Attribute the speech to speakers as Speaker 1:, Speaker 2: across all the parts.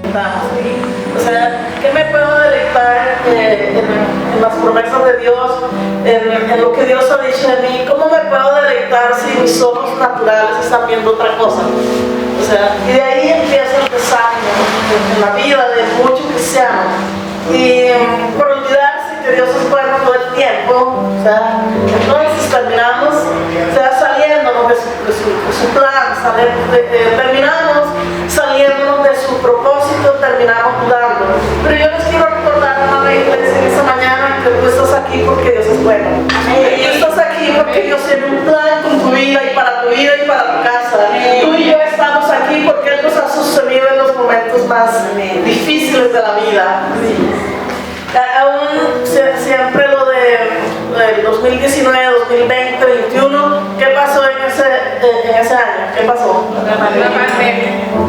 Speaker 1: O sea, ¿qué me puedo deleitar en las promesas de Dios, en lo que Dios ha dicho de mí? ¿Cómo me puedo deleitar si mis ojos naturales están viendo otra cosa? O sea, y de ahí empieza el desánimo en la vida de muchos cristianos. Y por olvidarse que Dios es bueno todo el tiempo, o sea, entonces terminamos, o sea, saliéndonos de su plan, terminamos saliéndonos de su propósito, terminamos dudando. Pero yo les quiero recordar, hermana iglesia, en esta mañana que tú estás aquí porque Dios es bueno. Y tú estás aquí porque Dios tiene un plan con tu vida y para tu vida y para tu casa. Tú y yo estamos aquí porque Él nos ha sostenido en los momentos más difíciles de la vida. Aún siempre lo del 2019, 2020, 2021, ¿qué pasó en ese año? ¿Qué pasó?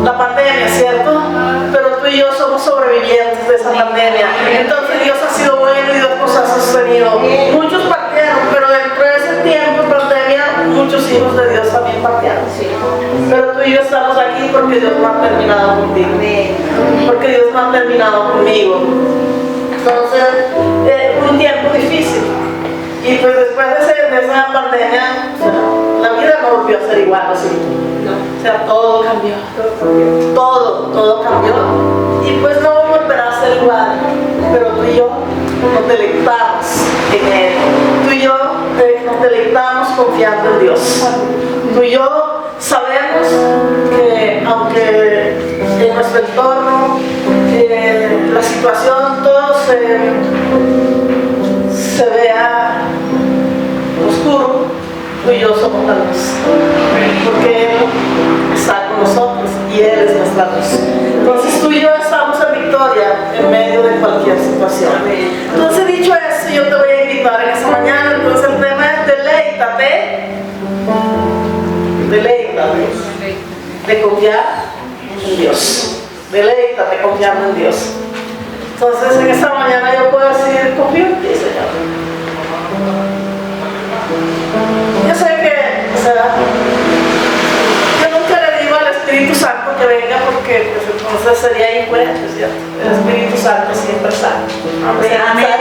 Speaker 1: La pandemia, ¿cierto? Pero tú y yo somos sobrevivientes de esa pandemia. Entonces Dios ha sido bueno y Dios nos ha sostenido. Muchos partieron, pero dentro de ese tiempo de pandemia, muchos hijos de Dios también partieron. Pero tú y yo estamos aquí porque Dios no ha terminado contigo. Porque Dios no ha terminado conmigo. Entonces, un tiempo difícil. Y pues después de esa pandemia, o sea, la vida no volvió a ser igual, ¿sí? No. O sea, todo cambió. Todo cambió. Y pues no volverá a ser igual. Pero tú y yo nos deleitamos en Él. Tú y yo nos deleitamos confiando en Dios. Tú y yo sabemos que aunque en nuestro entorno, la situación, todo se vea oscuro, tú y yo somos la luz, porque Él está con nosotros y Él es nuestra luz. Entonces tú y yo estamos en victoria en medio de cualquier situación. Entonces, dicho eso, yo te voy a invitar en esta mañana. Entonces el tema es deleítate de confiar en Dios. Deleítate confiando en Dios. Entonces en esta mañana yo puedo decir, confío en ti, Señor. Yo sé que, o sea, yo nunca le digo al Espíritu Santo que venga porque pues, entonces sería incoherente, ¿cierto? El Espíritu Santo siempre está. Amén.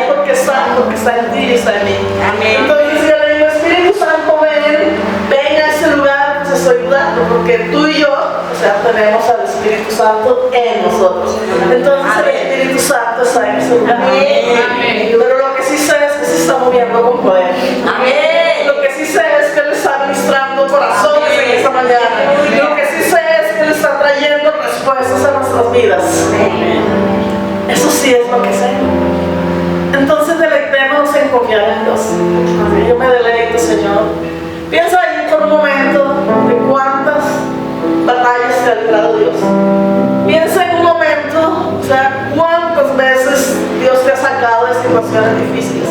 Speaker 1: Porque está en ti y está en mí. Amén. Entonces yo le digo, Espíritu Santo, ven a ese lugar, pues estoy dudando, porque tú y yo, o sea, tenemos al Espíritu Santo en nosotros. Entonces el Espíritu Santo está en ese lugar. Amén. Pero lo que sí sé es que se está moviendo con poder. Amén. Lo que sí sé es que Él está ministrando corazones en esta mañana. Lo que sí sé es que Él está trayendo respuestas a nuestras vidas. Amén. Eso sí es lo que sé. Entonces deleitémonos en confiar en Dios. Yo me deleito, Señor. Piensa ahí por un momento de cuántas batallas te ha librado Dios. Piensa en un momento, o sea, cuántas veces Dios te ha sacado de situaciones difíciles.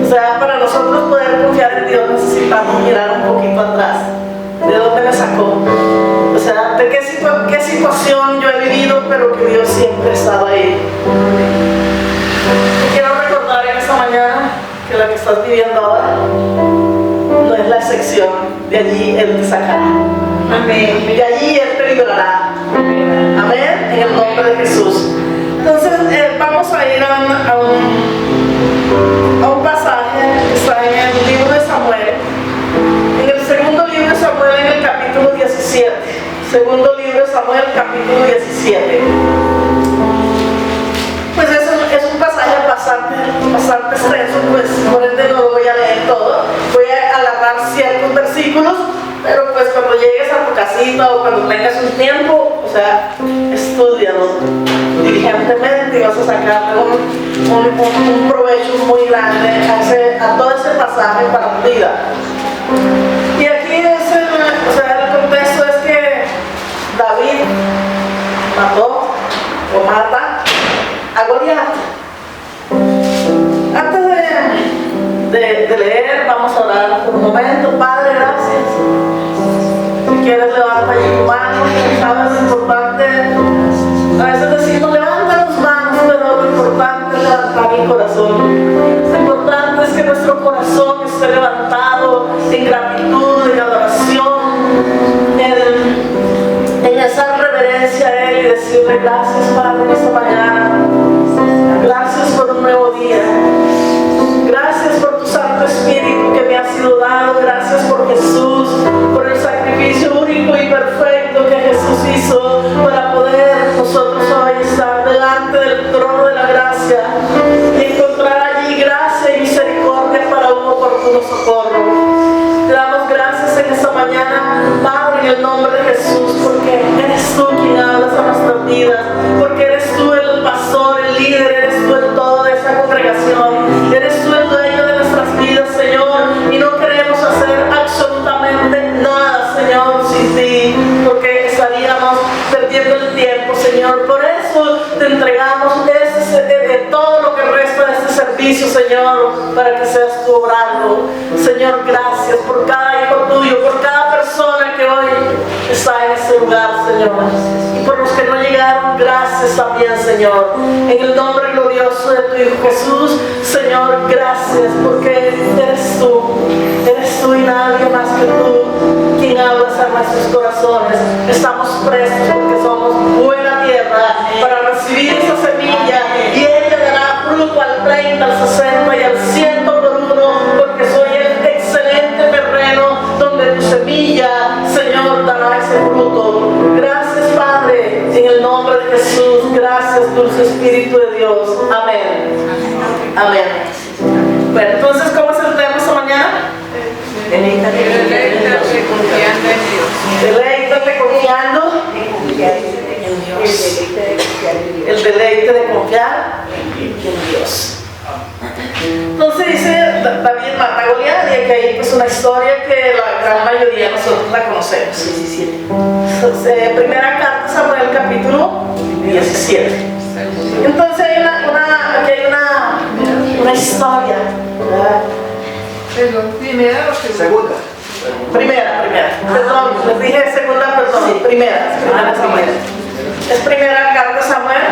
Speaker 1: O sea, para nosotros poder confiar en Dios necesitamos mirar un poquito atrás. ¿De dónde me sacó? O sea, ¿de qué situación yo he vivido, pero que Dios siempre ha estado ahí? Te quiero recordar en esta mañana que la que estás viviendo ahora no es la excepción. De allí Él te sacará. Amén. De allí Él te librará. Amén. En el nombre de Jesús. Entonces vamos a ir a un pasaje que está en el libro de Samuel. En el segundo libro de Samuel, en el capítulo 17. Segundo libro de Samuel, capítulo 17. Pues es un pasaje bastante extenso, pues por ende no lo voy a leer todo. Voy a alargar ciertos versículos, pero pues cuando llegues a tu casita o cuando tengas un tiempo, o sea, estúdialo diligentemente y vas a sacarle un provecho muy grande a todo ese pasaje para tu vida. Y aquí el contexto es que David mató o mata a Goliat. Antes de leer, vamos a orar por un momento. Padre, gracias. Si quieres, levanta allí tu mano. Sabes lo importante. A veces decimos, levanta tus manos, pero lo importante es levantar el corazón. Lo importante es que nuestro corazón esté levantado en gratitud, en adoración, en esa reverencia a Él, decirle gracias, Padre, esta mañana. Gracias por un nuevo día. Gracias por tu Santo Espíritu que me ha sido dado. Gracias por Jesús, por el sacrificio único y perfecto que Jesús hizo para poder nosotros hoy estar delante del trono de la gracia y encontrar allí gracia y misericordia para un oportuno socorro. Te damos gracias en esta mañana, Padre, en el nombre de Jesús, porque eres tú quien hablas a nuestras vidas, porque eres tú el pastor, el líder, eres tú el todo de esa congregación, eres tú el dueño de nuestras vidas, Señor, y no queremos hacer absolutamente nada, Señor, sin ti, porque estaríamos perdiendo el tiempo, Señor. Por eso te entregamos todo lo que resta de este servicio, Señor, para que seas tú obrando. Señor, gracias por cada hijo tuyo, por cada persona que hoy está en este lugar, Señor, y por los que no llegaron, gracias también, Señor, en el nombre glorioso de tu Hijo Jesús. Señor, gracias, porque eres tú y nadie más que tú quien hablas a nuestros corazones. Estamos prestos porque somos buena tierra para recibir esa semilla, y ella dará fruto al 30, al 60 y al 100 por uno, porque soy el excelente terreno donde tu semilla, Señor, dará ese fruto. Gracias, Padre, en el nombre de Jesús. Gracias, dulce Espíritu de Dios. Amén. Amén. Bueno, entonces, ¿cómo es el tema esta mañana?
Speaker 2: Deleítate confiando en Dios.
Speaker 1: Deleítate confiando en Dios. El deleite de confiar en Dios. Entonces dice David mata a Goliat, y aquí hay pues una historia que la gran mayoría de nosotros la conocemos. 17. Primera carta a Samuel, capítulo 17. Entonces aquí hay una historia, ¿verdad?
Speaker 2: Perdón, primera o segunda.
Speaker 1: Primera. Perdón, les dije segunda, perdón. Sí, primera Samuel. Es primera carta a Samuel,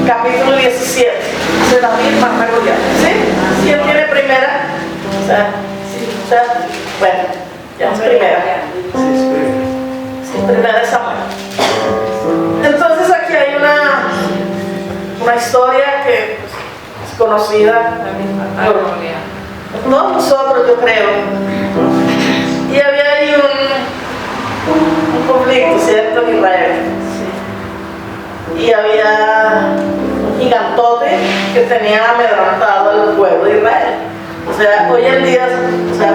Speaker 1: capítulo 17. De David mata a Goliat. ¿Sí? ¿Quién tiene primera? O sea, bueno, ya es primera. Sí, primera de Samuel. Entonces aquí hay una historia que es conocida por todos nosotros, yo creo. Y había ahí un conflicto, ¿cierto?, en Israel. Y había un gigantote que tenía amedrantado al pueblo de Israel. O sea, hoy en día,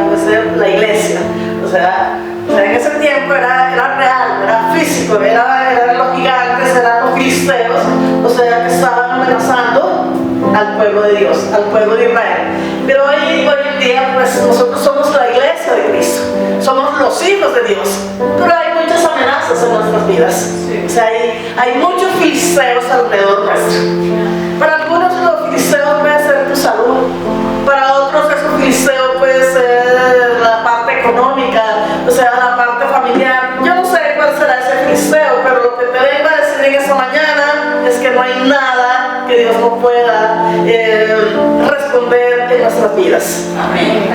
Speaker 1: puede ser la iglesia. O sea, en ese tiempo era real, era físico, eran los gigantes, eran los filisteos, o sea, que estaban amenazando al pueblo de Dios, al pueblo de Israel. Pero hoy en día, pues nosotros somos la iglesia de Cristo, somos los hijos de Dios, pero hay muchas amenazas en nuestras vidas. O sea, hay muchos filisteos alrededor nuestro. Para algunos los filisteos puede ser tu salud, para otros esos filisteos puede ser la parte económica, o sea, la parte familiar. Yo no sé cuál será ese filisteo, pero lo que te vengo a decir en esta mañana es que no hay nada que Dios no pueda responder en nuestras vidas.
Speaker 2: Amén.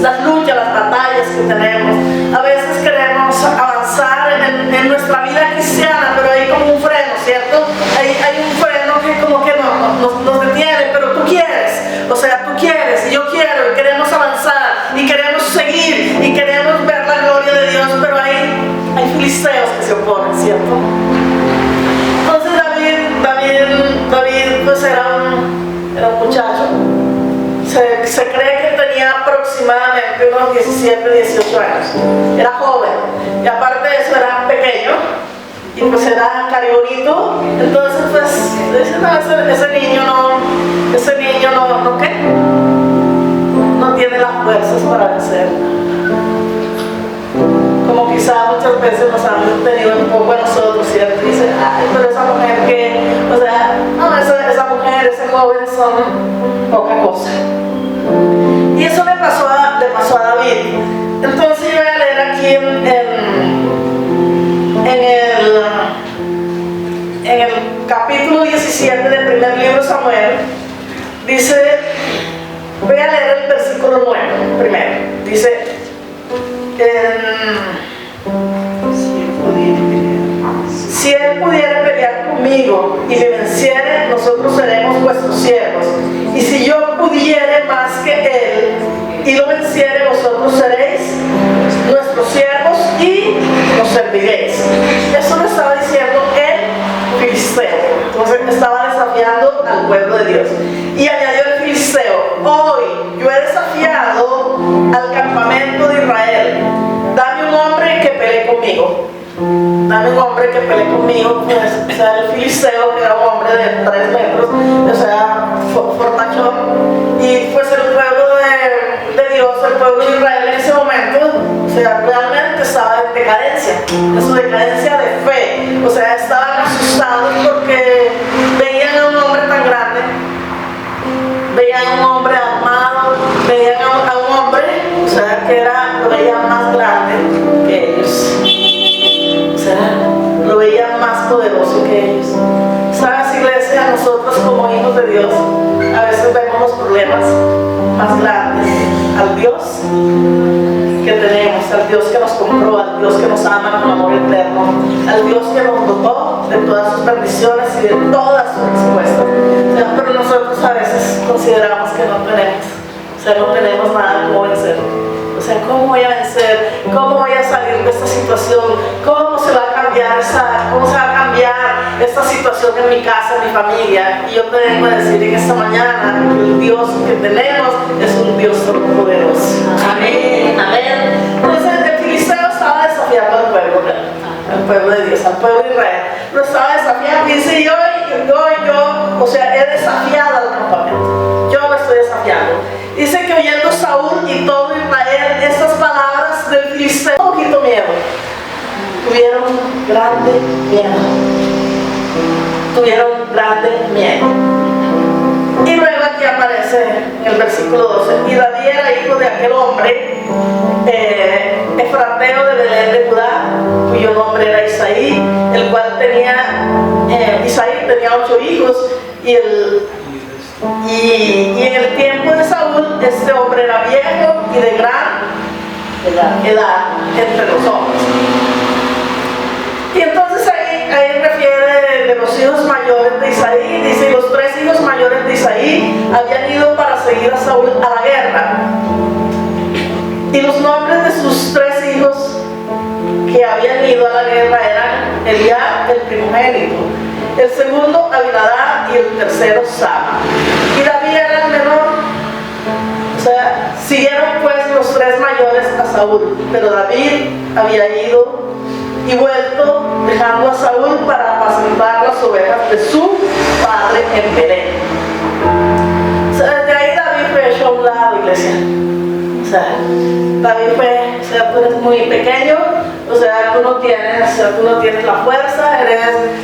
Speaker 1: Las luchas, las batallas que tenemos, a veces queremos avanzar en nuestra vida cristiana, pero hay como un freno, ¿cierto? Hay un freno que como que nos detiene, pero tú quieres, o sea, tú quieres y yo quiero, y queremos avanzar y queremos seguir y queremos ver la gloria de Dios, pero hay filisteos que se oponen, ¿cierto? Entonces David pues era un muchacho, se cree que tenía aproximadamente unos 17, 18 años, era joven, y aparte de eso era pequeño, y pues era caribonito. Entonces pues dicen, no, ese niño no, ¿qué? No tiene las fuerzas para vencer. Como quizá muchas veces nos han tenido un poco a nosotros, ¿cierto? Y dicen, ay, pero esa mujer que, o sea, no, esa mujer, ese joven son poca cosa. Y eso le pasó a David. Entonces yo voy a leer aquí en el capítulo 17 del primer libro de Samuel, dice, voy a leer el versículo 9 primero. Dice, si él pudiera pelear conmigo y me venciere, nosotros seremos vuestros siervos. Y si yo pudiere más que él y lo venciere, vosotros seréis nuestros siervos y nos serviréis. Eso lo estaba diciendo el filisteo. Entonces estaba desafiando al pueblo de Dios. Y añadió el filisteo: hoy yo he desafiado al campamento de Israel. Dame un hombre que pelee conmigo. Dame un hombre que pelee conmigo. Pues, o sea, el filisteo, que era un hombre de 3 metros, o sea, fortachón. Y pues el pueblo de Dios, el pueblo de Israel en ese momento, o sea, realmente estaba en decadencia, en su decadencia de fe. O sea, estaban asustados porque veían a un hombre tan grande, veían a un hombre armado, veían a un hombre, o sea, que lo veían más grande que ellos. O sea, lo veían más poderoso que ellos. ¿Sabes, iglesia? Nosotros como hijos de Dios a veces vemos los problemas más grandes al Dios que tenemos, al Dios que nos compró, al Dios que nos ama con amor eterno, al Dios que nos dotó de todas sus bendiciones y de todas sus respuestas. O sea, pero nosotros a veces consideramos que no tenemos, o sea, no tenemos nada como vencer. O sea, ¿cómo voy a vencer? ¿Cómo voy a salir de esta situación? ¿Cómo se va a cambiar esta situación en mi casa, en mi familia? Y yo te vengo a decir en esta mañana que el Dios que tenemos es un Dios todopoderoso. Amén, amén. Entonces el filisteo estaba desafiando al pueblo de Dios, al pueblo de Israel. Lo estaba desafiando y dice: yo, o sea, he desafiado al campamento. Yo lo estoy desafiando. Dice que oyendo Saúl y todo Israel estas palabras del filisteo, un poquito miedo. Tuvieron grande miedo. Tuvieron grande miedo. Y luego aquí aparece en el versículo 12: y David era hijo de aquel hombre, efrateo de Belén de Judá, cuyo nombre era Isaí, el cual Isaí tenía 8 hijos, y en el tiempo de Saúl, este hombre era viejo y de gran edad entre los hombres. Y entonces ahí refiere de los hijos mayores de Isaí. Dice: los 3 hijos mayores de Isaí habían ido para seguir a Saúl a la guerra. Y los nombres de sus 3 hijos que habían ido a la guerra eran Eliab, el primogénito, el segundo Abinadab y el tercero Sama. Y David era el menor. O sea, siguieron pues los 3 mayores a Saúl, pero David había ido y vuelto, dejando a Saúl para apacentar las ovejas de su padre en Belén. O sea, desde ahí David fue hecho a un lado, iglesia. O sea, David fue, o sea, tú eres muy pequeño, o sea, tú no tienes la fuerza,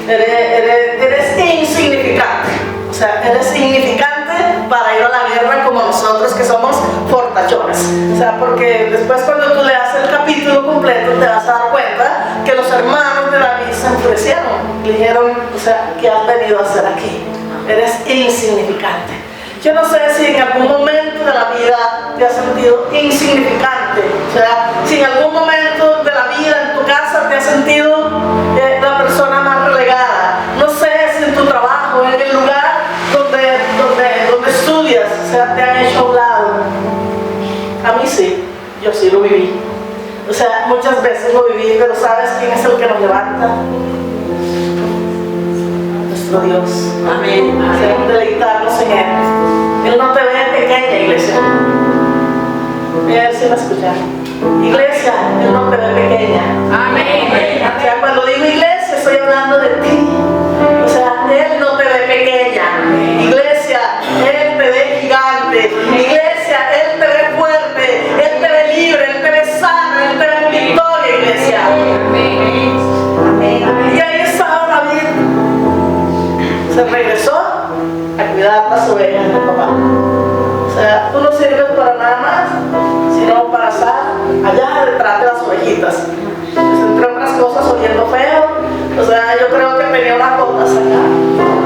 Speaker 1: eres insignificante. O sea, eres insignificante para ir a la guerra como nosotros que somos fortachones. O sea, porque después cuando tú leas el capítulo completo te vas a dar cuenta que los hermanos de David se enfurecieron. Le dijeron: o sea, ¿qué has venido a hacer aquí? Eres insignificante. Yo no sé si en algún momento de la vida te has sentido insignificante. O sea, si en algún momento de la vida en tu casa te has sentido la persona más relegada. No sé si en tu trabajo, en el lugar donde estudias, o sea, te han hecho a un lado. A mí sí, yo sí lo viví. O sea, muchas veces lo viví, pero ¿sabes quién es el que nos levanta? Nuestro Dios. Amén. Queremos deleitarnos en Él. Él no te ve pequeña, iglesia. Mira, si me escuchan. Iglesia, Él no te ve pequeña. Amén. O sea, cuando digo iglesia, estoy hablando de ti. O sea, Él no te ve pequeña. Iglesia, Él te ve gigante. Iglesia, Él te ve fuerte. Él te ve libre, Él te ve sano, Él te ve en victoria, iglesia. Amén. Amén. Y ahí estaba David. Se regresó a cuidar las ovejas del papá. O sea, tú no sirves para nada más, sino para estar allá detrás de las ovejitas. Pues, entre otras cosas, oliendo feo. O sea, yo creo que tenía unas botas acá,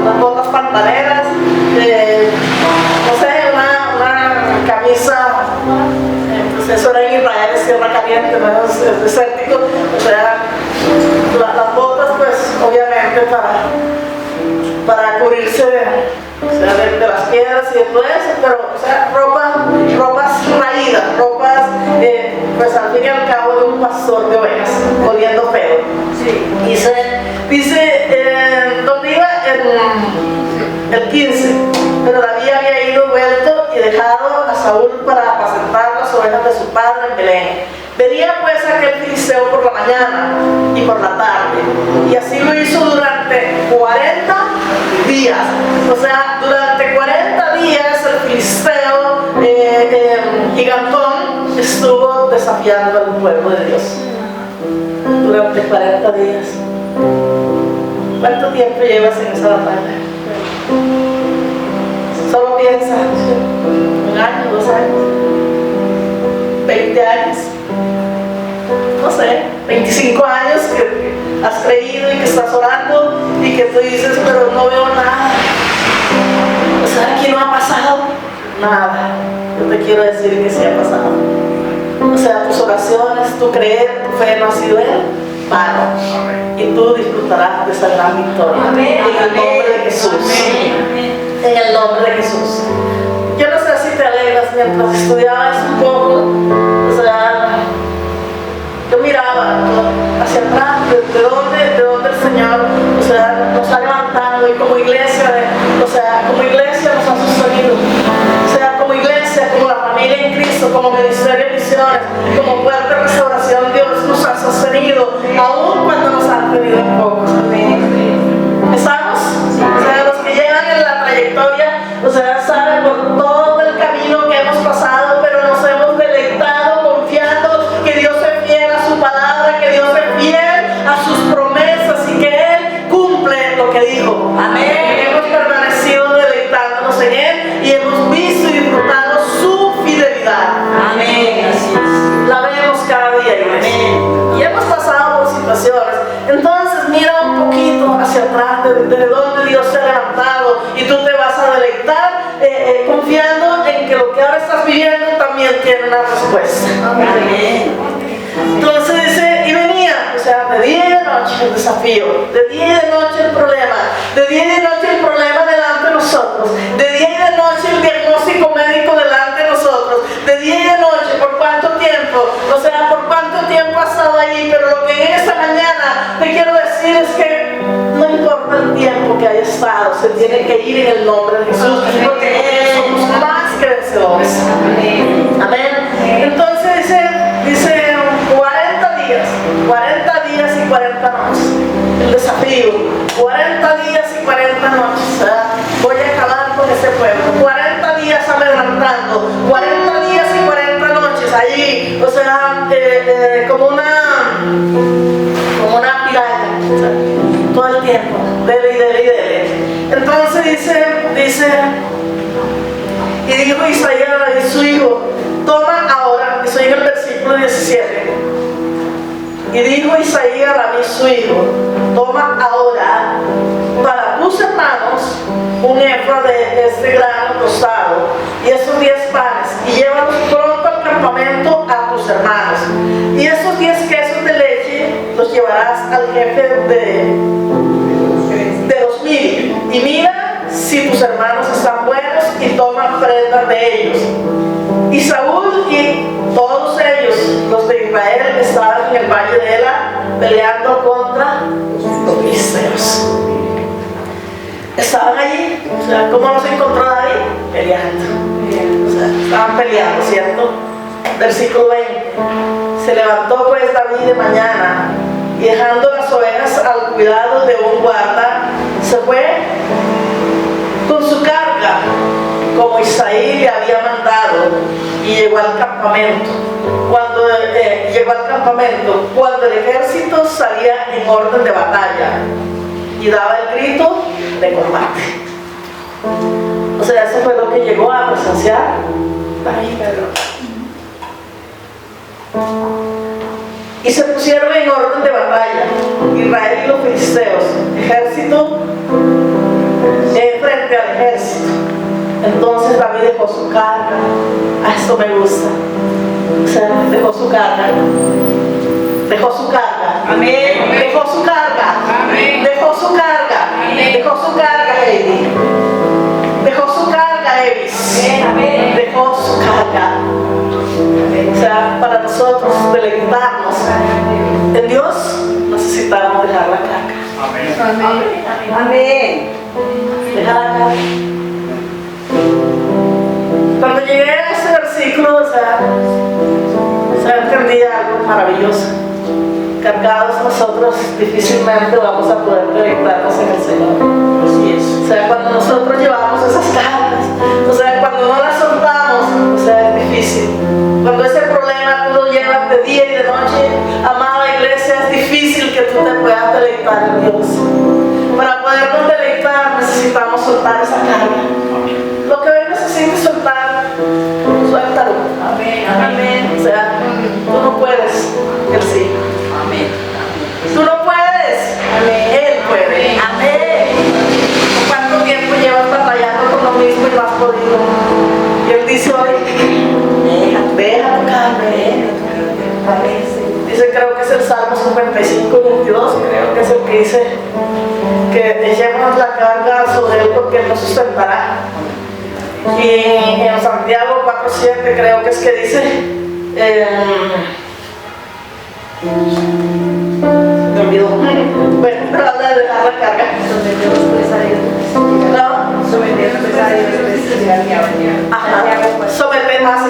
Speaker 1: unas botas pantaleras, no sé, una camisa, pues eso era en Israel, es tierra caliente, no es desértico. O sea, las botas, pues, obviamente el 15. Pero David había ido, vuelto y dejado a Saúl para apacentar las ovejas de su padre en Belén. Venía pues aquel filisteo por la mañana y por la tarde, y así lo hizo durante 40 días. O sea, durante 40 días el filisteo gigantón estuvo desafiando al pueblo de Dios. Durante 40 días. ¿Cuánto tiempo llevas en esa batalla? Solo piensa, 1 año, 2 años, 20 años, no sé, 25 años que has creído y que estás orando y que tú dices, pero no veo nada. O sea, aquí no ha pasado nada. Yo te quiero decir que sí ha pasado. O sea, tus oraciones, tu creer, tu fe no ha sido él, vano. Y tú disfrutarás de esa gran victoria.
Speaker 2: Amén.
Speaker 1: En el nombre de Jesús.
Speaker 2: Amén.
Speaker 1: En el nombre de Jesús. Yo no sé si te alegras mientras estudiabas un poco. O sea, yo miraba hacia atrás, de dónde el Señor, o sea, nos ha levantado, y como iglesia, como iglesia nos ha sostenido. O sea, como iglesia, como la familia en Cristo, como ministerio de misiones, como Puerta de Restauración, Dios nos ha sostenido, aún cuando nos han tenido en poco. ¿Estamos? O sea, los que llegan en la trayectoria, o sea, saben por todo el camino que hemos pasado, pero nos hemos deleitado confiando que Dios es fiel a su palabra, que Dios es fiel a sus promesas y que Él cumple lo que dijo. Amén. Hemos permanecido deleitándonos en Él y hemos visto y disfrutado su fidelidad. Amén. La vemos cada día, iglesia. Y hemos pasado por situaciones. Entonces mira un poquito hacia atrás de donde Dios te ha levantado, y tú te vas a deleitar confiando en que lo que ahora estás viviendo también tiene una respuesta. Amén. Entonces dice, y venía, o sea, de día y de noche el desafío, de día y de noche el problema, de día y de noche el problema delante de nosotros, de día y de noche el diagnóstico médico delante de nosotros, de día y de noche, ¿por cuánto tiempo? O sea, ¿por cuánto tiempo has estado allí? Pero lo que en esta mañana te quiero decir es que no importa el tiempo que haya estado, se tiene que ir en el nombre de Jesús, porque somos más que vencedores. Amén. Entonces dice 40 días y 40 noches. El desafío, 40 días y 40 noches. Voy a acabar con ese pueblo. 40 días amedrentando, 40 días y 40 noches allí. O sea, como una piraña, o sea, todo el tiempo, dele. Entonces dice, y dijo Isaías a David su hijo, toma ahora, estoy en el versículo 17. Y dijo Isaías a David su hijo, toma ahora para tus hermanos un efa de este grano tostado y esos 10 panes, y llévalos pronto al campamento a tus hermanos. Y esos 10 quesos de leche los llevarás al jefe de los 1000. Y mira si tus hermanos están buenos y toman prendas de ellos. Y Saúl y todos ellos, los de Israel, estaban en el valle de Ela peleando contra los filisteos. Estaban allí, o sea, ¿cómo los encontró David? Peleando. O sea, estaban peleando, ¿cierto? Versículo 20. Se levantó pues David de mañana y dejando las ovejas al cuidado de un guarda, se fue con su carga, como Isaí le había mandado, y llegó al campamento. Cuando el ejército salía en orden de batalla y daba el grito de combate. O sea, eso fue lo que llegó a presenciar David. Y se pusieron en orden de batalla, Israel y los filisteos, ejército frente al ejército. Entonces David dejó su carga. A esto me gusta. O sea, dejó su carga. Amén. Dejó su carga.
Speaker 2: Amén.
Speaker 1: Dejó su carga.
Speaker 2: Amén.
Speaker 1: Dejó su carga, Evi. Dejó su carga, Evis.
Speaker 2: Amén.
Speaker 1: Dejó su carga. O sea, para nosotros deleitarnos en Dios, necesitamos dejar la carga.
Speaker 3: Amén.
Speaker 2: Amén.
Speaker 3: Amén.
Speaker 1: Cuando llegué a ese versículo, o sea, entendí algo maravilloso. Cargados nosotros difícilmente vamos a poder deleitarnos en el Señor. Así es. O sea, cuando nosotros llevamos esas cargas, o sea, cuando no las soltamos, o sea, es difícil. Cuando ese problema tú lo llevas de día y de noche, amada iglesia, es difícil que tú te puedas deleitar en Dios. Para podernos deleitar necesitamos soltar esa carga. Lo que hoy necesites soltar, suéltalo.
Speaker 3: Amén. Amén.
Speaker 1: O sea, tú no puedes, Él sí.
Speaker 3: Amén.
Speaker 1: Tú no puedes, Él puede.
Speaker 3: Amén.
Speaker 1: ¿Cuánto tiempo llevas batallando con lo mismo y no has podido? Y Él dice hoy, deja tu carne. Dice, creo que es el Salmo 55, 22, creo que es el que dice que echemos la carga sobre Él porque Él nos sustentará. Y en Santiago 4:7 creo que es que dice, me olvidó. Bueno, pero habla de dejar la carga.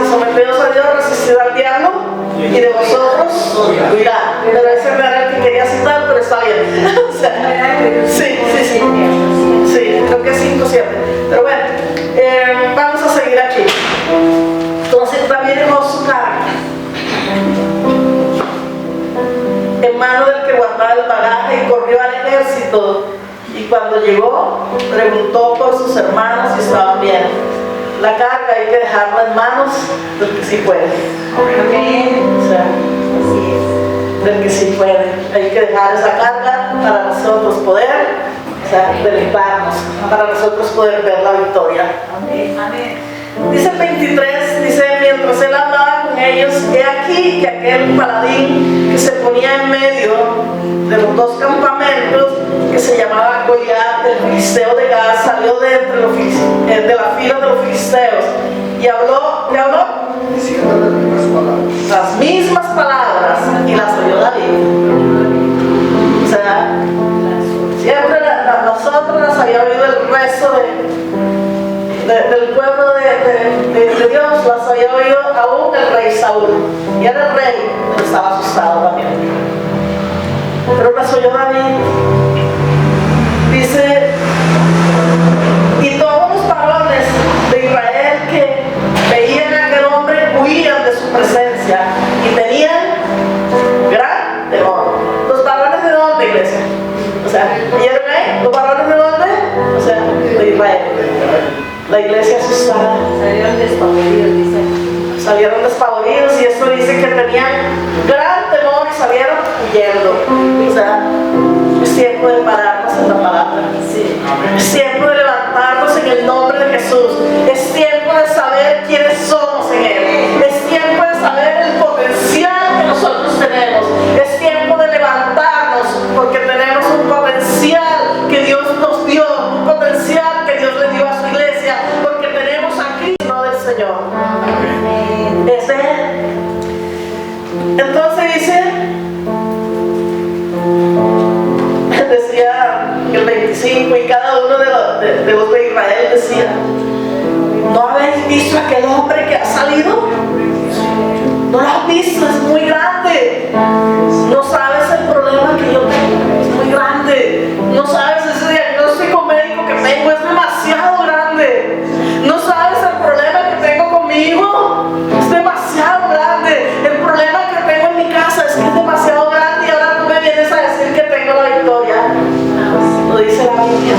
Speaker 1: Someteos a Dios, resistid al diablo y de vosotros huirá. Pero ese no era el que quería citar, pero está bien. O sea, sí, creo que es 5:7. Pero bueno, vamos a seguir aquí. Entonces también dejó su carga en mano del que guardaba el bagaje y corrió al ejército. Y cuando llegó, preguntó por sus hermanos si estaban bien. La carga hay que dejarla en manos del que sí puede.
Speaker 3: Amén.
Speaker 1: O sea, así es. Del que sí puede. Hay que dejar esa carga para nosotros poder, o sea, deleitarnos, para nosotros poder ver la victoria.
Speaker 3: Amén. Amén.
Speaker 1: Dice el 23, dice, mientras él hablaba con ellos, he aquí que aquel paladín que se ponía en medio de los dos campamentos, que se llamaba Goliat, el filisteo de Gat, salió de entre de la fila de los filisteos y habló, ¿qué habló? Las mismas palabras y las oyó David. O sea, siempre nosotros las había oído el resto del pueblo de Dios, las había oído aún el rey Saúl, y era el rey, pero estaba asustado también. Pero las oyó David. Dice, y todos los varones de Israel que veían a aquel hombre huían de su presencia y tenían gran temor. ¿Los varones de dónde, iglesia? O sea, ¿oyeron ahí? ¿Los varones de dónde? O sea, de Israel. La iglesia asustada.
Speaker 3: Salieron despavoridos, dice.
Speaker 1: Salieron despavoridos y esto dice que tenían gran temor y salieron huyendo. O sea, es tiempo de pararnos en la palabra.
Speaker 3: Sí.
Speaker 1: Es tiempo de levantarnos en el nombre de Jesús. Es tiempo de saber quiénes somos en Él. Es tiempo de saber el potencial que nosotros tenemos. Es tiempo de levantarnos porque tenemos un potencial que Dios nos dio, un potencial que Dios le dio a su iglesia, porque tenemos a Cristo del Señor. Es de Él. Entonces dice, decía el 25, y cada uno de los de Israel decía, ¿no habéis visto aquel hombre que ha salido? ¿No lo has visto? Es muy grande. No sabes el problema que yo tengo, es muy grande. No sabes ese diagnóstico médico que tengo, es demasiado grande. No sabes el problema que tengo conmigo, es demasiado grande. El problema que tengo en mi casa es que es demasiado grande y ahora tú me vienes a decir que tengo la victoria. Lo dice la Biblia.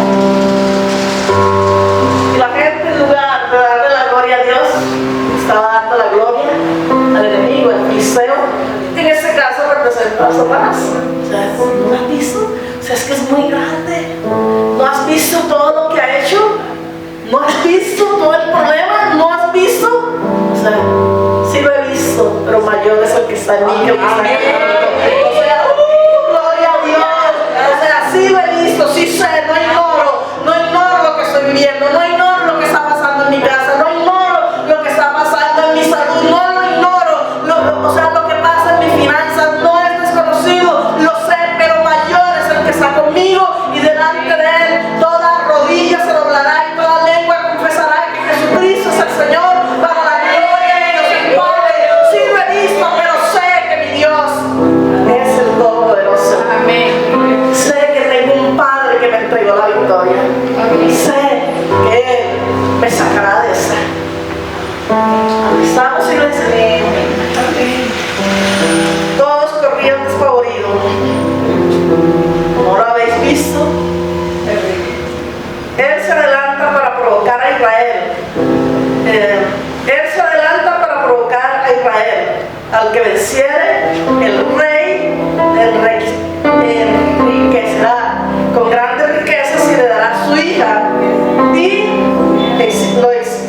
Speaker 1: Y la gente, en lugar de darle la gloria a Dios, estaba dando la gloria al enemigo, al filisteo, que en este caso representa a Satanás. O sea, ¿no has visto? O sea, es que es muy grande. ¿No has visto todo lo que ha hecho? ¿No has visto todo el problema? ¿No has visto? O sea, sí lo he visto, pero mayor es el que está en mí que el que está en él. O sea, gloria a Dios. O sea, sí lo he visto, sí sé, no ignoro lo que estoy viviendo, no ignoro lo que está pasando en mi casa, no ignoro lo que está pasando en mi salud, no lo ignoro, o sea, lo que pasa en mis finanzas no es desconocido, lo sé, pero mayor es el que está conmigo y de entregó la victoria. Y sé que Él me sacará de esa. Estamos, iglesia. Todos corrían despavoridos. ¿No lo habéis visto? Él se adelanta para provocar a Israel. Él se adelanta para provocar a Israel. Al que venciere, el rey enriquecerá con grandes riquezas y le dará su hija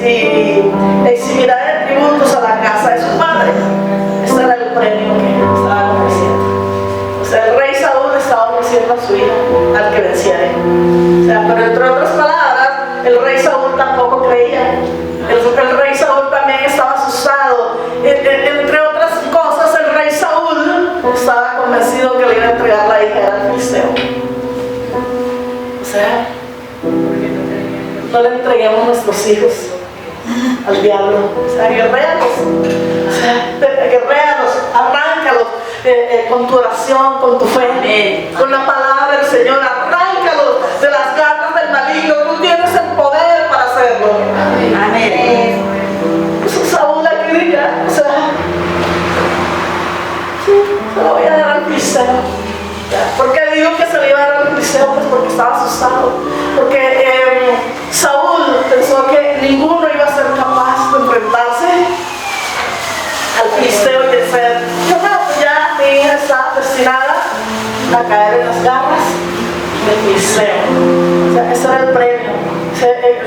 Speaker 1: y eximirá de tributos a la casa de su padre. Este era el premio que estaba ofreciendo. O sea, el rey Saúl estaba ofreciendo a su hija al que venciere. O sea, pero entre otras palabras, el rey Saúl tampoco creía. El rey Saúl también estaba asustado. Entre otras cosas, el rey Saúl estaba convencido que le iba a entregar la hija al filisteo. O sea, no le entreguemos nuestros hijos al diablo. O sea, guerréalos. O sea, guerréalos, arráncalos con tu oración, con tu fe, con la palabra del Señor. Arráncalos de las garras del maligno. Tú tienes el poder para hacerlo. Amén. Eso Saúl aquí diga, o sea, sí, se lo voy a dar al filisteo. ¿Por qué digo que se le iba a dar al filisteo? Pues porque estaba asustado. Porque Saúl pensó que ninguno iba a ser capaz de enfrentarse al filisteo y decir, pues ya mi hija está destinada a caer en las garras del filisteo. O sea, ese era el premio.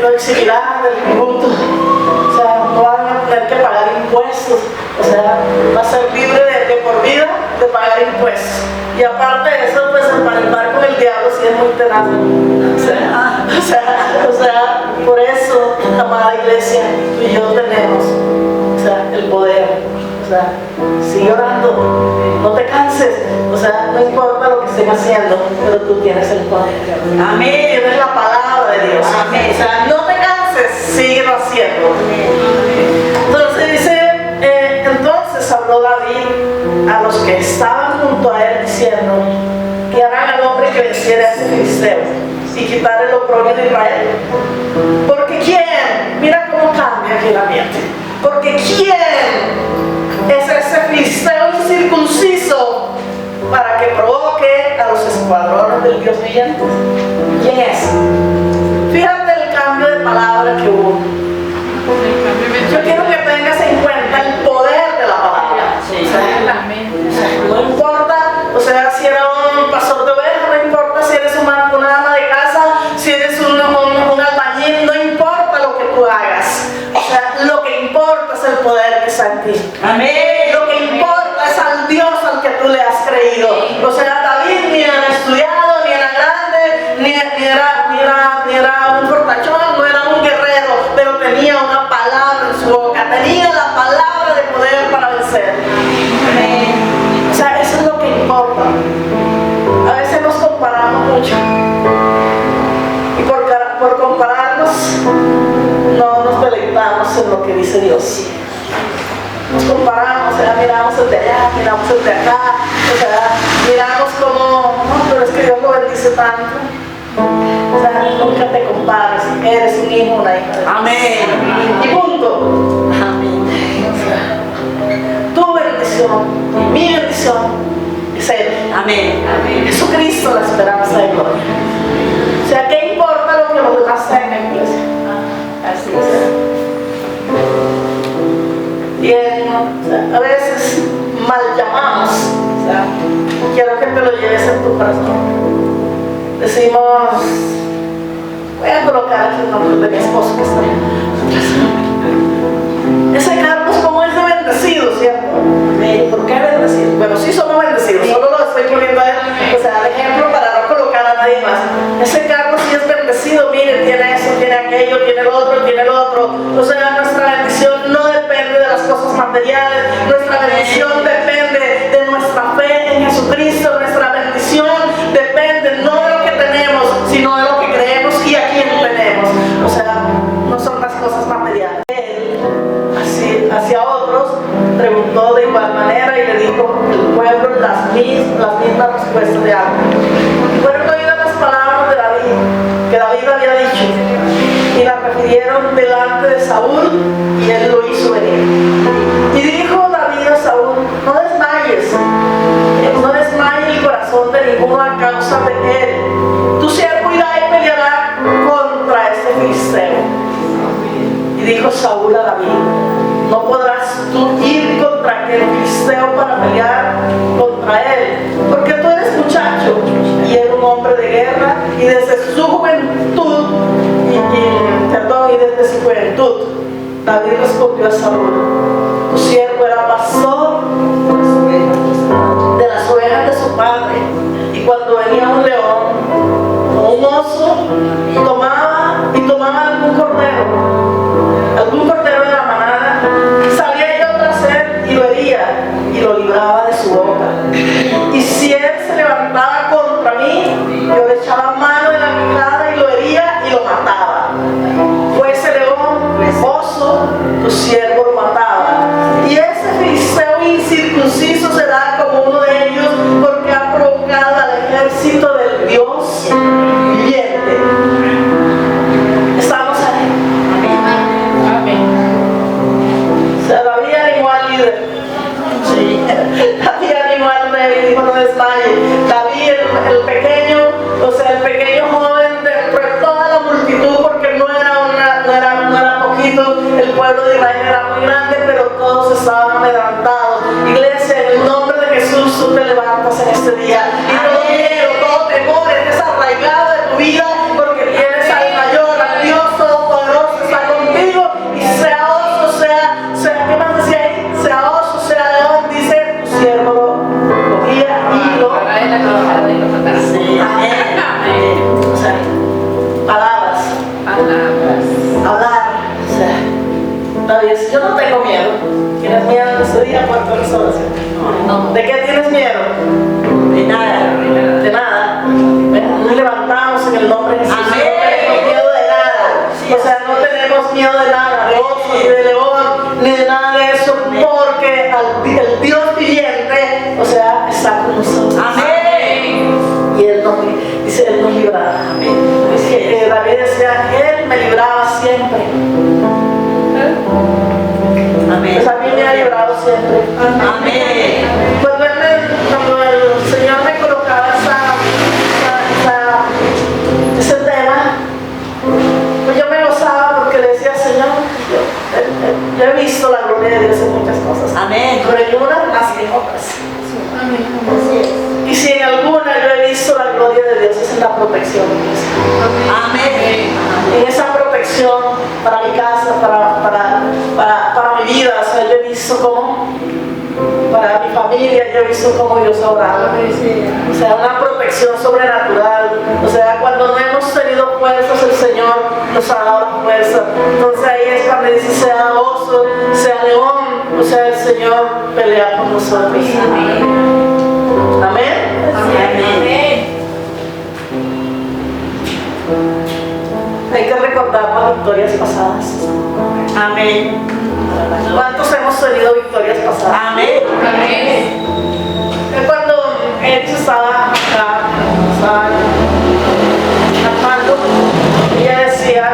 Speaker 1: Lo exhibirá del tributo. O sea, no van a tener que pagar impuestos. O sea, va a ser libre de por vida de pagar impuestos. Y aparte de eso, pues emparentar con el diablo sí es muy tenaz. O sea, por eso, amada iglesia, tú y yo tenemos, o sea, el poder. O sea, sigue orando, no te canses. O sea, no importa lo que estén haciendo, pero tú tienes el poder. Amén. Tienes la palabra de Dios. Amén. O sea, no te canses, sigue haciendo. Entonces dice, entonces habló David a los que estaban junto a él diciendo, que harán al hombre que venciera a ese filisteo y quitar el oprobio de Israel. Porque quién, mira cómo cambia aquí el ambiente. Porque quién es ese filisteo incircunciso para que provoque a los escuadrones del Dios viviente. ¿Quién es? Fíjate el cambio de palabra que hubo. Yo quiero que tengas en cuenta el poder de la palabra.
Speaker 3: Sí.
Speaker 1: O sea, no importa, o sea, si era un pastor de ovejas, no importa si eres una ama de casa, si eres un albañil, no importa lo que tú hagas. O sea, lo que importa es el poder que está en ti. Amén. Lo que importa es al Dios al que tú le has creído. O sea, David ni era estudiado, ni era grande, ni era un fortachón, no era un guerrero, pero tenía una palabra en su boca, tenía la palabra de poder para vencer. Amén. O sea, eso es lo que importa. A veces nos comparamos mucho. Y por compararnos, no nos deleitamos en lo que dice Dios. Nos comparamos, o sea, miramos el de allá, miramos el de acá, o sea, miramos como, no, pero es que Dios lo bendice tanto. O sea, nunca te compares, eres un hijo, una hija de Dios. Amén. Y punto. Amén. O sea, tu bendición y mi bendición es Él. Amén. Amén. Jesucristo, la esperanza de gloria. O sea, ¿qué importa lo que los demás tengan, iglesia? Así es. Bien, o sea, a veces mal llamamos. O sea, quiero que te lo lleves en tu corazón. Decimos, voy a colocar aquí el nombre de mi esposo que está ahí. Ese Carlos, como es de bendecido, ¿cierto? ¿Por qué bendecido? Bueno, sí somos bendecidos, solo lo estoy poniendo a él, o sea, de ejemplo para no colocar a nadie más. Ese Carlos sí es bendecido, mire, tiene eso, tiene aquello, tiene el otro, tiene lo otro. O sea, nuestra bendición no depende de las cosas materiales, nuestra bendición depende de nuestra fe en Jesucristo, nuestra bendición depende no de lo que tenemos, sino de lo que creemos y a quién tenemos. O sea, no son las cosas materiales. Él, así, hacia otros, preguntó de igual manera y le dijo el pueblo las mismas respuestas de algo. Fueron oídas las palabras de David vieja y desde su juventud, y desde su juventud, David respondió a Saúl: tu siervo era pastor de las ovejas de su padre, y cuando venía un león o un oso, tomaba algún cordero de la manada, salía yo tras él y lo hería y lo libraba de su boca. Y si él se levantaba contra mí, yo le echaba mano de la quijada y lo hería y lo mataba. Fuese león, oso, tu siervo lo mataba. Y ese filisteo incircunciso será como uno de ellos, porque ha provocado al ejército del Dios viviente. Estamos ahí.
Speaker 2: Amén.
Speaker 1: O sea, David animó al líder. Sí. David animó al rey y dijo: no desmaye. David, el pequeño, o sea, el pequeño joven dentro de toda la multitud, porque no era poquito, el pueblo de Israel era muy grande, pero todos estaban amedrentados. Iglesia, en el nombre de Jesús, tú te levantas en este día. Y todo miedo, todo temor es desarraigado de tu vida, porque tienes al mayor, al Dios Todopoderoso, está contigo. Y sea oso, sea, ¿qué más decía ahí? Sea oso, sea león, dice: tu siervo lo guía y lo
Speaker 2: Trae la quijada y lo matará.
Speaker 1: Sí, amén. O sea, palabras, hablar. O sea, David dice: yo no tengo miedo. ¿Tienes miedo en ese día? ¿Cuánto resolución?
Speaker 3: No.
Speaker 1: ¿De qué tienes miedo?
Speaker 3: De nada.
Speaker 1: De nada. Nos levantamos en el nombre de Jesús.
Speaker 3: Amén.
Speaker 1: No tenemos miedo de nada. O sea, no tenemos miedo de nada, de oso, ni de león, ni de nada de eso, porque el Dios viviente, o sea, está con nosotros.
Speaker 3: Amén.
Speaker 1: Y Él nos librará. Amén. David decía: Él me libraba siempre.
Speaker 3: Amén.
Speaker 1: Pues a mí me ha librado siempre.
Speaker 3: Amén.
Speaker 1: Cuando el Señor me colocaba ese tema, pues yo me gozaba, porque le decía: Señor, yo he visto la gloria de Dios en muchas cosas.
Speaker 3: Amén.
Speaker 1: Pero en unas más que en otras.
Speaker 2: Amén.
Speaker 3: Así es.
Speaker 1: Y si en alguna yo he visto la gloria de Dios, es en la protección de Dios.
Speaker 3: Amén.
Speaker 1: En esa protección para mi casa, para mi vida. O sea, yo he visto cómo, para mi familia, yo he visto cómo Dios ha obrado. O sea, una protección sobrenatural. O sea, cuando no hemos tenido fuerzas, el Señor nos ha dado fuerza. Entonces ahí es cuando dice: sea oso, sea león, o sea, el Señor pelea por nosotros. Amén.
Speaker 3: Amén.
Speaker 1: Hay que recordar las victorias pasadas.
Speaker 3: Amén.
Speaker 1: ¿Cuántos hemos tenido victorias pasadas?
Speaker 3: Amén.
Speaker 2: Amén.
Speaker 1: Cuando él estaba acá, cantando, ella decía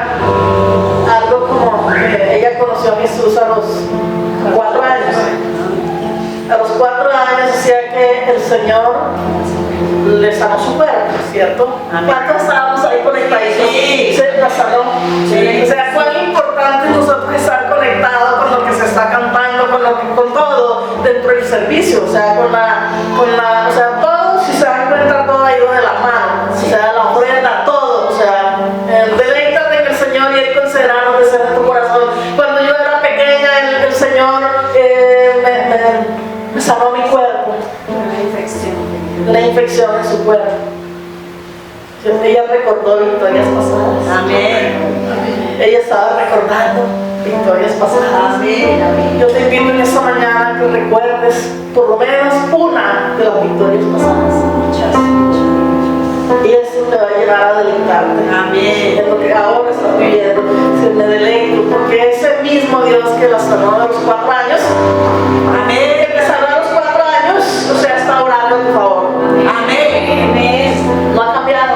Speaker 1: algo como que ella conoció a Jesús a los 4 años. A los 4 años decía que el Señor le sanó su cuerpo, ¿cierto?
Speaker 3: Amén.
Speaker 1: ¿Cuántos estábamos ahí conectaditos?
Speaker 3: Sí.
Speaker 1: Se la sanó.
Speaker 3: Sí.
Speaker 1: O sea, fue importante nosotros estar conectados con lo que se está cantando, con todo dentro del servicio. O sea, o sea, todo, si se dan cuenta, todo ha ido de la mano. O sea, la ofrenda, todo. O sea, deleítate en el Señor y Él concederá lo que sea de tu corazón. Cuando yo era pequeña, el Señor me sanó mi cuerpo. La infección en su cuerpo. Ella recordó victorias pasadas.
Speaker 3: Amén.
Speaker 1: Ella estaba recordando victorias pasadas.
Speaker 3: Amén.
Speaker 1: Yo te invito en esta mañana que recuerdes por lo menos una de las victorias pasadas. Y eso te va a llevar a deleitarte.
Speaker 3: Amén.
Speaker 1: En lo que ahora estás viviendo. Se me deleito, porque ese mismo Dios que la sanó a los 4 años,
Speaker 3: Amén.
Speaker 1: que sanó a los 4 años, o sea, está orando a tu favor.
Speaker 3: Amén.
Speaker 1: No ha cambiado.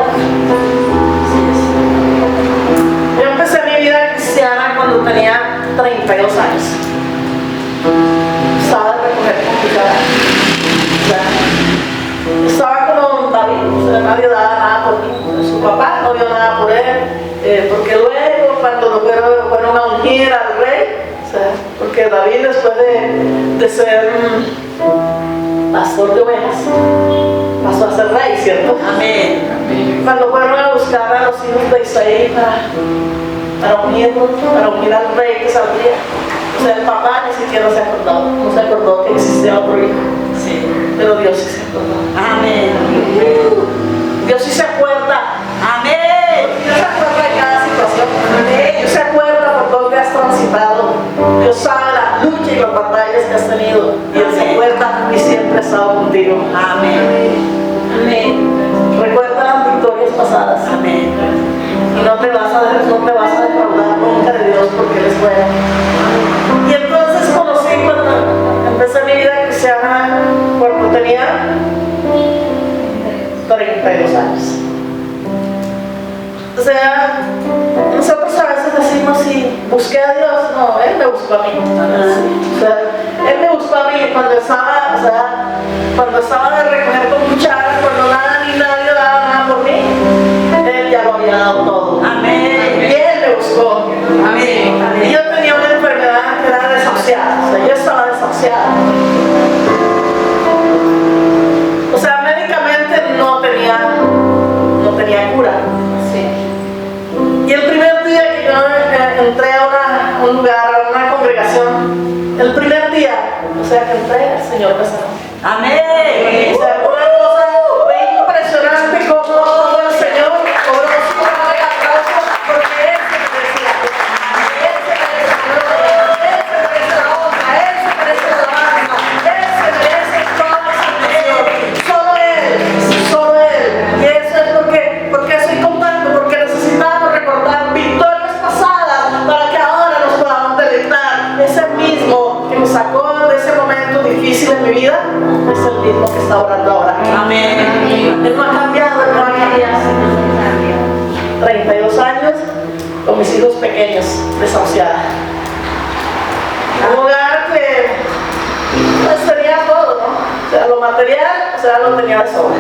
Speaker 1: Yo empecé mi vida cristiana cuando tenía 32 años. Estaba de recoger complicada. Estaba como David, o sea, nadie daba nada por mí. Su papá no dio nada por él, porque luego cuando lo fueron a ungir al rey, o sea, porque David después de ser pastor de ovejas, pasó a ser rey, ¿cierto?
Speaker 3: Amén.
Speaker 2: Amén.
Speaker 1: Cuando fueron a buscar a los hijos de Isaí para unir al rey que saldría, o sea, el papá ni siquiera no se acordó que existía otro hijo,
Speaker 3: Sí.
Speaker 1: pero Dios sí se acordó.
Speaker 3: Amén.
Speaker 1: Dios sí se acuerda.
Speaker 3: Amén.
Speaker 1: Dios se acuerda de cada situación. Dios se acuerda por todo que has transitado. Dios sabe la lucha y las batallas que has tenido. Y Él se acuerda y siempre ha estado contigo.
Speaker 3: Amén.
Speaker 1: Amén. Recuerda las victorias pasadas.
Speaker 3: Amén.
Speaker 1: Y no te vas a defraudar nunca de Dios porque Él es bueno. Y entonces conocí cuando empecé mi vida cristiana cuando tenía 32 años. O sea, nosotros a veces decimos si busqué a Dios, no, Él me buscó a mí. O sea, Él me buscó a mí cuando estaba de recoger con cuchara, cuando nada ni nadie daba nada por mí, Él ya lo había dado todo.
Speaker 3: Amén.
Speaker 1: Y Él me buscó.
Speaker 2: Amén.
Speaker 1: Y yo tenía una enfermedad que era desahuciada, o sea, yo estaba desahuciada. O sea, médicamente no tenía cura.
Speaker 2: Sí.
Speaker 1: Y el primer día que yo entré a un lugar, a una congregación, el primer día, o sea, que entré, el Señor me sanó.
Speaker 3: Amén.
Speaker 1: O sea, una cosa impresionante como el Señor obró su mano de aplauso porque Él se merecía. Él se merece la gloria, Él se merece la honra, Él se merece la alabanza, Él se merece toda la salvación. Solo Él. Y eso es porque estoy contando, porque necesitamos recordar victorias pasadas para que ahora nos podamos deleitar. Ese mismo que me sacó de ese momento difícil en mi vida es el mismo que está orando ahora.
Speaker 3: Amén.
Speaker 1: Él no ha cambiado, Él no ha cambiado. 32 años con mis hijos pequeños, desahuciada. Un hogar que pues tenía todo, ¿no? O sea, lo material, o sea, lo tenía de sobra.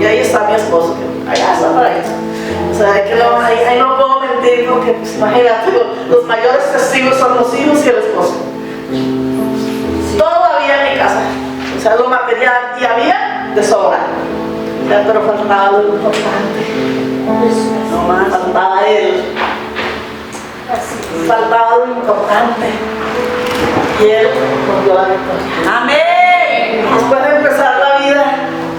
Speaker 1: Y ahí está mi esposo, que allá está para allá. O sea, que no, ahí no puedo mentir porque, pues, imagínate, los mayores testigos son los hijos y el esposo. Todo había en mi casa, o sea, lo material, y había de sobra. O sea, pero faltaba lo importante.
Speaker 3: No más.
Speaker 1: Faltaba Él. Faltaba lo importante. Y Él nos dio la victoria.
Speaker 3: Amén.
Speaker 1: Después de empezar la vida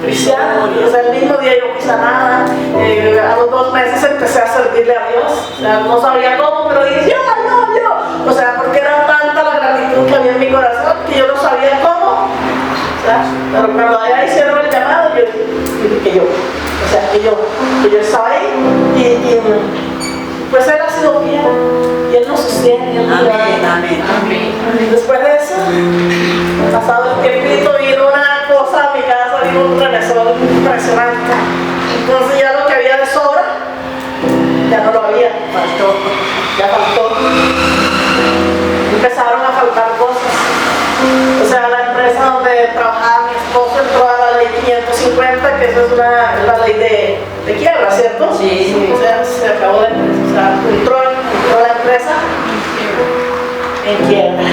Speaker 1: cristiana, o sea, el mismo día yo fui sanada, a los 2 meses empecé a servirle a Dios. O sea, no sabía cómo, pero dije, yo. O sea, porque era tanta la gratitud que había en mi corazón que yo no sabía cómo. O sea, pero cuando allá hicieron el llamado, yo dije que yo. O sea, que yo estaba ahí y pues Él ha sido fiel y Él nos sostiene. Él nos
Speaker 3: Amén.
Speaker 1: ayuda.
Speaker 3: Amén.
Speaker 2: Amén.
Speaker 1: Después de eso, pasado el tiempito, vino una cosa a mi casa, vino un remesón impresionante. Entonces ya lo que había de sobra, ya no lo había, ya faltó. Empezaron a faltar cosas. O sea, la empresa donde trabajaba mi esposo entró a la ley 550, que eso es la ley de quiebra, ¿cierto?
Speaker 3: Sí.
Speaker 1: O sea, se acabó la empresa, o sea, entró la empresa en quiebra,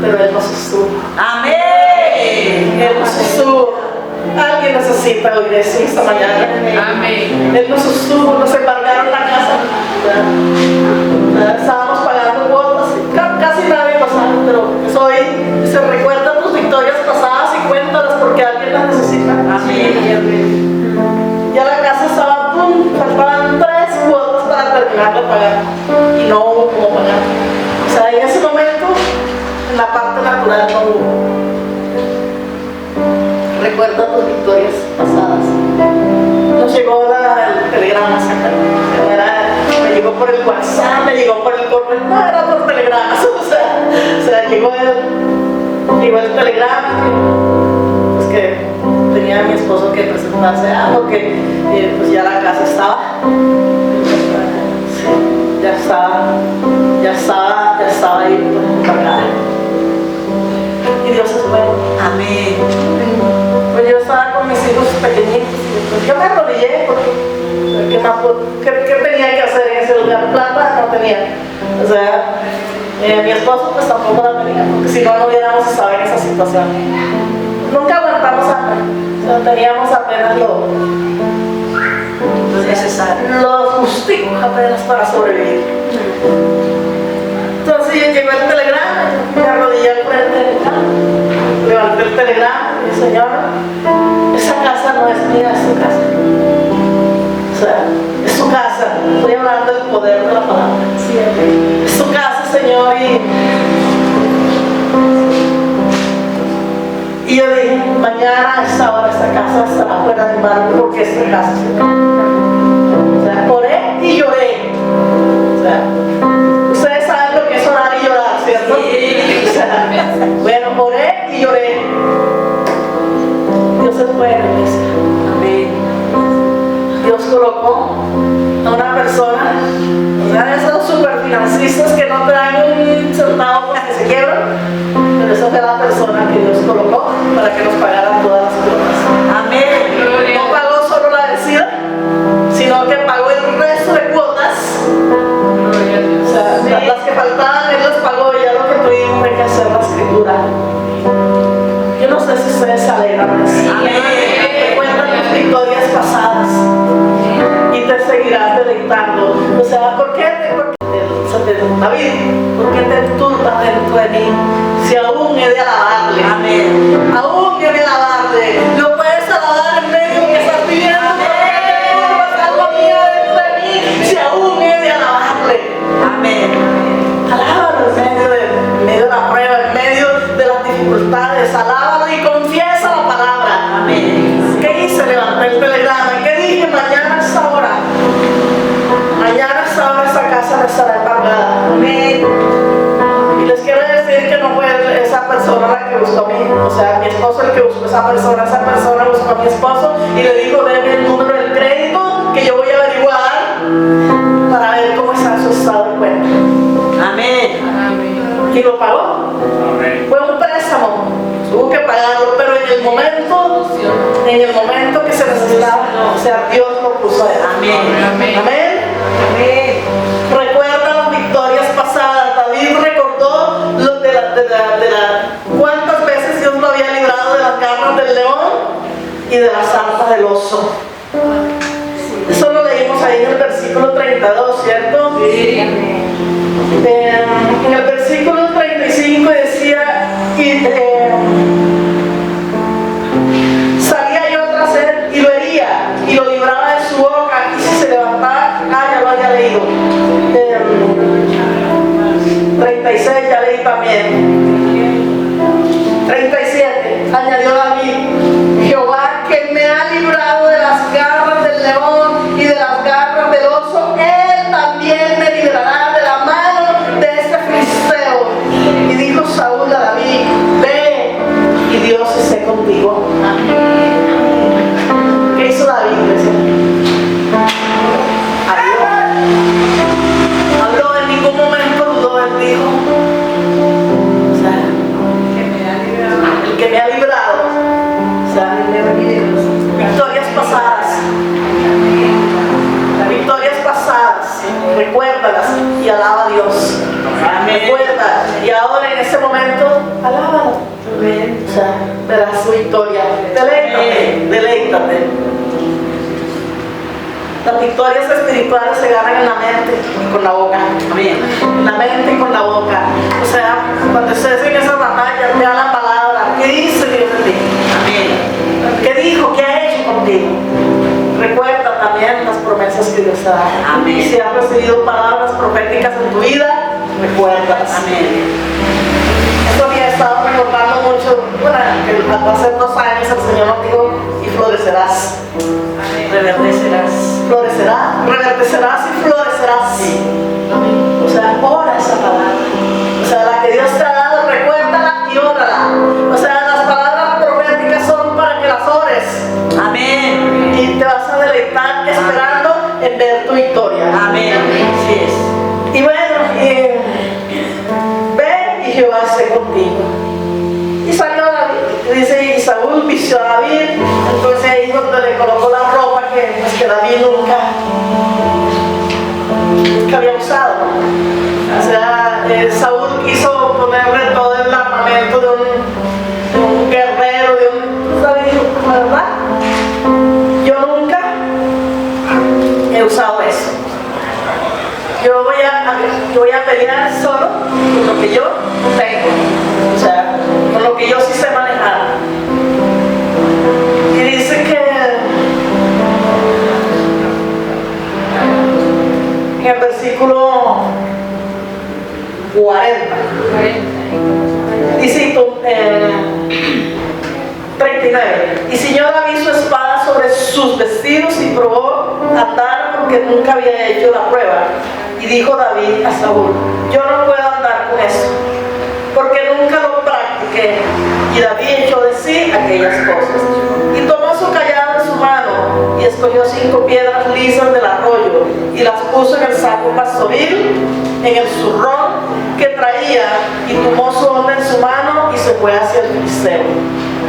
Speaker 1: pero Él nos sostuvo.
Speaker 3: Amén.
Speaker 1: Él nos sostuvo. Alguien necesita oír eso esta mañana.
Speaker 2: Amén.
Speaker 1: Él nos sostuvo, nos embargaron la casa. Estábamos pagando cuotas, casi nadie lo sabe, pero hoy se recuerdan tus victorias pasadas y cuéntalas porque alguien las necesita.
Speaker 3: Amén.
Speaker 1: Ya la casa estaba a punto, faltaban 3 cuotas para terminar de pagar y no hubo cómo pagar. O sea, en ese momento, en la parte natural no hubo. Recuerda tus victorias pasadas. Nos llegó el telegrama, me llegó por el WhatsApp, me llegó por el correo, no era por telegramas, o sea, llegó el telegrama, pues que tenía mi esposo que presentarse algo, que pues ya la casa estaba, sí, ya estaba ahí pagada. Y Dios es bueno.
Speaker 3: Amén.
Speaker 1: Pues yo estaba con mis hijos pequeñitos y pues yo me arrodillé porque ¿qué tenía que hacer en ese lugar? Plata no tenía. O sea, mi esposo pues tampoco la tenía, porque si no, no hubiéramos estado en esa situación. nunca aguantamos hambre. O sea, teníamos apenas lo
Speaker 3: necesario.
Speaker 1: lo justico apenas para sobrevivir. Entonces yo llegó el telegrama, me arrodillé al frente del telegrama, levanté el telegrama y dije, Señor, esa casa no es mía, es tu casa. O sea, es tu casa. Estoy hablando del poder de la palabra. Es tu casa, Señor, y yo dije, mañana a esa hora esta casa estará fuera del mar porque es tu casa, Señor. O sea, oré y lloré. O sea, ustedes saben lo que es orar y llorar, ¿cierto?
Speaker 3: Sí.
Speaker 1: O sea, bueno, oré y lloré. Dios es bueno, iglesia.
Speaker 3: Amén.
Speaker 1: Dios colocó a una persona, o sea, esos superfinancistas que no te dan un centavo porque se quiebran, pero esa fue la persona que Dios colocó para que nos pagaran todas las cuotas.
Speaker 3: Amén.
Speaker 1: No pagó solo la vencida, sino que pagó el resto de cuotas. O sea, las que faltaban, Él las pagó, ya lo que tuvimos que hacer la escritura. Yo no sé si ustedes se alegran de eso. Recuerdan tus victorias pasadas y te seguirás deleitando. O sea, ¿por qué David, ¿por qué te turbas dentro de mí? Si aún he de alabarle.
Speaker 3: Amén.
Speaker 1: Aún he de alabarle. Lo puedes alabar en medio de lo que estás viviendo. Algo mío dentro de mí. Si aún he de alabarle.
Speaker 3: Amén.
Speaker 1: Alábalo en medio de la prueba, en medio de las dificultades. Alábalo y confiesa la palabra.
Speaker 3: Amén.
Speaker 1: ¿Qué hice? Levanté el telegrama. ¿Qué dije? Mañana a esa hora. Mañana a esa hora esa casa no estará embargada. Amén. Y les quiero decir que no fue esa persona la que buscó a mí. O sea, mi esposo el que buscó a esa persona buscó a mi esposo y le dijo, deme el número del crédito que yo voy a averiguar para ver cómo está su estado de cuenta.
Speaker 3: Amén.
Speaker 1: Y lo pagó. Fue un préstamo, tuvo que pagarlo, pero en el momento que se necesitaba, o sea, Dios lo puso a él.
Speaker 3: Amén.
Speaker 1: Amén.
Speaker 3: Amén.
Speaker 1: Recuerda las victorias pasadas. David recordó cuántas veces Dios lo había librado de las garras del león y de las zarpas del oso. Eso lo leímos ahí en el versículo 32, ¿cierto?
Speaker 3: Sí.
Speaker 1: En el versículo 35 decía, salía yo tras él y lo hería y lo libraba de su boca, y si se levantaba, ya lo había leído. 36 ya leí también. 37, añadió David, Jehová que me ha librado de las garras del león y de las garras del oso, Él también me librará de la mano de este filisteo. Y dijo Saúl a David, ve y Dios esté contigo. ¿Qué hizo David? Habló, en ningún momento dudó, él dijo, o sea, el que me ha librado, o sea, victorias pasadas, las victorias pasadas, recuérdalas y alaba a Dios. Recuerda, y ahora en ese momento, alábalo. O sea, verás su victoria. Deleítate, deleítate. Las victorias espirituales se ganan en la mente y con la boca.
Speaker 3: Amén.
Speaker 1: En la mente y con la boca. O sea, cuando estés en esas batallas, vea la palabra. ¿Qué dice Dios de ti?
Speaker 3: Amén.
Speaker 1: ¿Qué dijo? ¿Qué ha hecho contigo? Recuerda también las promesas que Dios te da.
Speaker 3: Amén.
Speaker 1: Si has recibido palabras proféticas en tu vida, recuerdas.
Speaker 3: Amén.
Speaker 1: Esto había estado recordando mucho. Bueno, que hace 2 años el Señor nos dijo, y florecerás.
Speaker 3: Reverdecerás.
Speaker 1: Florecerás, reverdecerás y florecerás. O sea, ora esa palabra. O sea, la que Dios te ha dado, recuérdala y órala. O sea, las palabras proféticas son para que las ores.
Speaker 3: Amén.
Speaker 1: Y te vas a deleitar esperando en ver tu victoria.
Speaker 3: Amén. Así es.
Speaker 1: Y bueno, ve y Jehová esté contigo. Y salió David, dice, y Saúl vistió a David. Entonces ahí es donde le colocó la ropa que David nunca había usado. O sea, Saúl quiso ponerle todo el armamento de un guerrero, de un he usado eso. Yo voy a pelear solo con lo que yo tengo, o sea, con lo que yo sí sé manejar. Y dice que en el versículo 40, dice 39, y ciñó David su espada sobre sus vestidos y probó andar porque nunca había hecho la prueba. Y dijo David a Saúl: yo no puedo andar con eso, porque nunca lo practiqué. Y David echó de sí aquellas cosas. Y tomó su callado en su mano y escogió 5 piedras lisas del arroyo y las puso en el saco pastoril, en el zurrón que traía, y tomó su onda en su mano y se fue hacia el filisteo.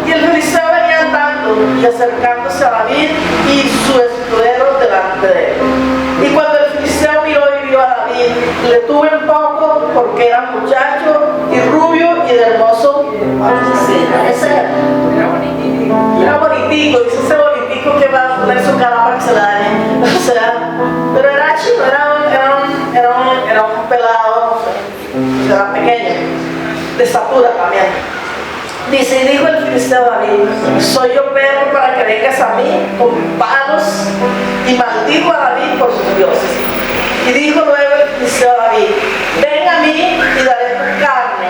Speaker 1: Y el filisteo venía andando y acercándose a David y su escudero delante de él. Y cuando el filisteo miró y vio a David, le tuvo un poco porque era muchacho y rubio y de hermoso. Era bonitico, dice ese bonitico que va a poner su cara para que se la dañe. O sea, pero era chico, era un pelado, o sea, era pequeño, de estatura también. Dice, y dijo el filisteo a David: soy yo perro para que vengas a mí con palos. Y maldijo a David por sus dioses. Y dijo luego el filisteo a David: ven a mí y daré tu carne.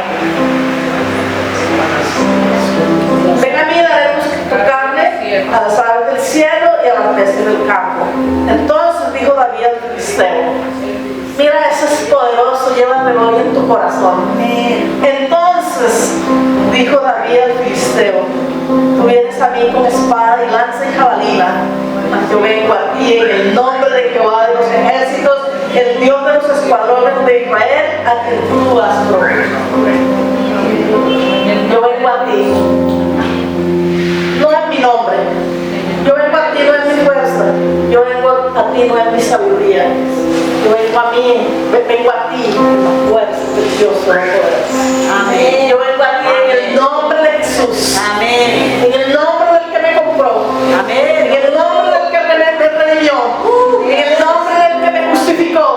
Speaker 1: Ven a mí y daré tu carne a las aves del cielo y a las peces del campo. Entonces dijo David al filisteo: mira, ese es poderoso, llévatelo hoy en tu corazón. Entonces dijo David al filisteo: tú vienes a mí con espada y lanza y jabalina, mas yo vengo a ti en el nombre de Jehová de los ejércitos, el Dios de los escuadrones de Israel, a quien tú has propuesto. Yo vengo a ti, no es mi nombre. Yo vengo a ti, no es mi fuerza. Yo vengo a ti, no es mi sabiduría. Yo vengo a ti, la fuerza del Dios Todopoderoso. Amén. Yo vengo a ti en el nombre de Jesús. Amén. En el nombre del que me compró. Amén. En el nombre del que me redimió. En el nombre del que me justificó.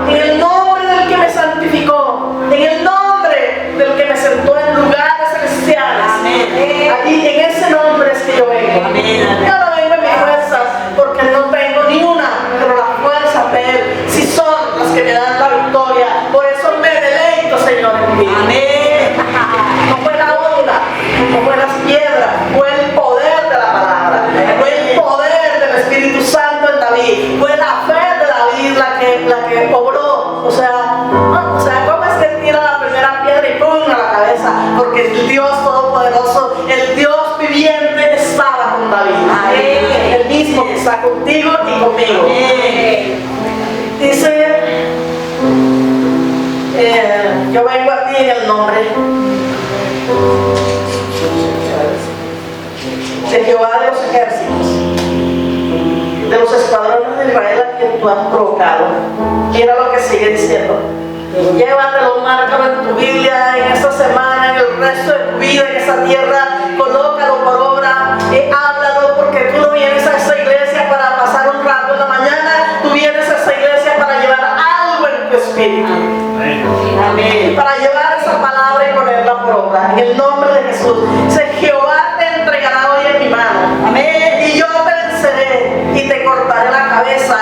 Speaker 1: En el nombre del que me santificó. En el nombre del que me sentó en lugares celestiales. Amén. Allí, en ese nombre es que yo vengo. Amén. Yo no vengo en mis fuerzas, porque no tengo ni una, pero las fuerzas de Él sí son las que me dan la victoria. Por eso me deleito, Señor, en ti. Amén. No fue la onda, no fue las piedras, fue el poder de la palabra, fue el poder del Espíritu Santo en David, fue la fe de David la que obró. O sea, ¿cómo es que tira la primera piedra y pum a la cabeza? Porque el Dios Todopoderoso, el Dios viviente, estaba con David. Amén. El mismo que está contigo y conmigo. Amén. Dice, yo vengo a ti en el nombre de Jehová de los ejércitos, de los escuadrones de Israel, a quien tú has provocado. Mira lo que sigue diciendo: llévatelo, márcalo en tu Biblia en esta semana, en el resto de tu vida en esa tierra, colócalo por obra, háblalo, porque tú no vienes a esta iglesia para pasar un rato en la mañana, tú vienes a esta iglesia para llevar algo en tu espíritu. Amén. Para llevar esa palabra y ponerla por obra. En el nombre de Jesús. Jehová te entregará hoy en mi mano. Amén. Y yo te venceré y te cortaré la cabeza